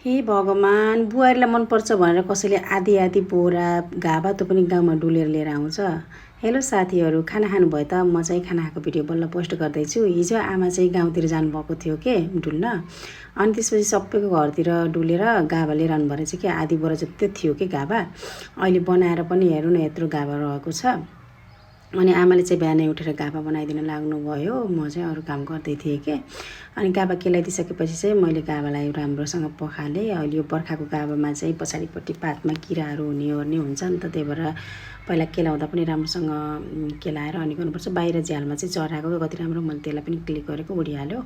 हे भगवान, बुहारीलाई मनपर्छ भनेर कसैले आधी आधी बोरा घाबा त पनि गाउँमा डुलेर लिएर आउँछ। हेलो साथीहरू, खाना खानुभयो त? म चाहिँ खाना खाएको भिडियो बल्ल पोस्ट गर्दैछु। हिजो आमा चाहिँ गाउँतिर जानुभएको थियो के डुल्न, अनि त्यसपछि सबैको घरतिर डुलेर घाबा लिएर आउनुभएर चाहिँ के आधी बोरा जति थियो कि घाबा। अहिले बनाएर पनि हेर्नु न यत्रो घाबा रहेको छ। अनि आमाले चाहिँ बिहानै उठेर घाबा बनाइदिन लाग्नुभयो। म चाहिँ अरू काम गर्दै थिएँ के। अनि घाबा केलाइदिइसकेपछि चाहिँ मैले घाबालाई राम्रोसँग पखालेँ। अहिले यो बर्खाको घाबामा चाहिँ पछाडिपट्टि पातमा किराहरू हुने ओर्ने हुन्छ नि त, त्यही भएर पहिला केलाउँदा पनि राम्रोसँग केलाएर अनि गर्नुपर्छ। बाहिर झ्यालमा चाहिँ चढाएको कति राम्रो, मैले त्यसलाई पनि क्लिक गरेको उडिहाल्यो।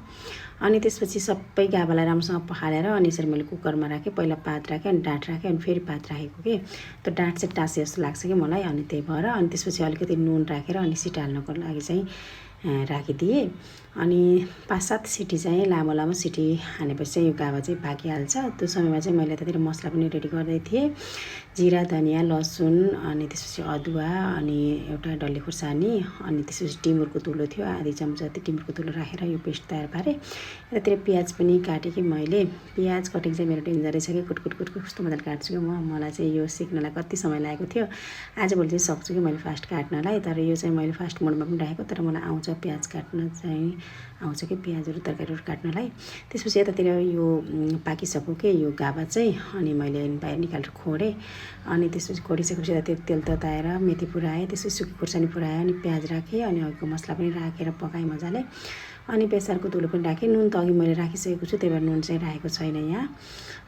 अनि त्यसपछि सबै घाबालाई राम्रोसँग पखालेर अनि यसरी मैले कुकरमा राखेँ। पहिला पात राखेँ, अनि डाँठ राखेँ, अनि फेरि पात राखेको के। त्यो डाँठ चाहिँ टाँसे जस्तो लाग्छ कि मलाई, अनि त्यही भएर अनि त्यसपछि अलिकति नुन राखेर अनि सिटी हाल्नको लागि चाहिँ राखिदिएँ। अनि 5-7 सिटी चाहिँ लामो लामो सिटी हानेपछि चाहिँ यो घाबा चाहिँ पाकिहाल्छ। त्यो समयमा चाहिँ मैले यतातिर मसला पनि रेडी गर्दै थिएँ। जिरा, धनियाँ, लसुन, अनि त्यसपछि अदुवा, अनि एउटा डल्ले खुर्सानी, अनि त्यसपछि टिमुरको तुलो थियो, आधी चम्चा जति टिमुरको तुलो राखेर यो पेस्ट तयार पारेँ। यतातिर प्याज पनि काटेँ कि मैले। प्याज कटिङ चाहिँ मेरो डेन्जर रहेछ कि, कुटकुट कस्तो मजाले काट्छु कि मलाई चाहिँ यो सिक्नलाई कति समय लागेको थियो। आजभोलि चाहिँ सक्छु कि मैले फास्ट काट्नलाई, तर यो चाहिँ मैले फास्ट मोडमा पनि राखेको, तर मलाई आउँछ प्याज काट्न चाहिँ आउँछ कि तरकारीहरू काट्नलाई। त्यसपछि यतातिर यो पाकिसक्यो कि यो घाबा चाहिँ, अनि मैले बाहिर निकालेर खोडेँ। अनि त्यसपछि खोडिसकेपछि यतातिर तेल तताएर मेथी पुऱ्याएँ, त्यसपछि सुकी खुर्सानी पुऱ्याएँ, अनि प्याज राखेँ, अनि अघिको मसला पनि राखेर पकाएँ मजाले। अनि बेसारको धुलो पनि राखेँ। नुन त अघि मैले राखिसकेको छु, त्यही भएर नुन चाहिँ राखेको छैन यहाँ,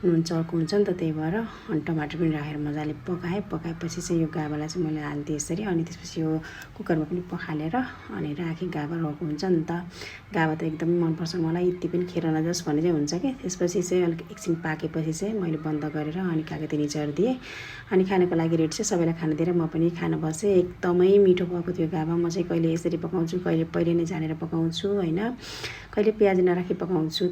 नुन चर्को हुन्छ नि त, त्यही भएर। अनि टमाटर पनि राखेर मजाले पकाएपछि चाहिँ यो घाबालाई चाहिँ मैले हालिदिएँ यसरी। अनि त्यसपछि यो कुकरमा पनि पखालेर अनि राखेँ। घाबा रहेको हुन्छ नि त, घाबा त एकदमै मनपर्छ मलाई, यति पनि खेर नजाओस् भन्ने चाहिँ हुन्छ कि। त्यसपछि चाहिँ अलिक एकछिन पाकेपछि चाहिँ मैले बन्द गरेर अनि कागती चढिदिएँ। अनि खानको लागि रेडी छ, सबैलाई खान दिएर म पनि खान बसेँ। एकदमै मिठो भएको थियो घाबा। म चाहिँ कहिले यसरी पकाउँछु, कहिले पहिले नै झानेर पकाउँछु होइन, कहिले प्याज नराखी पकाउँछु।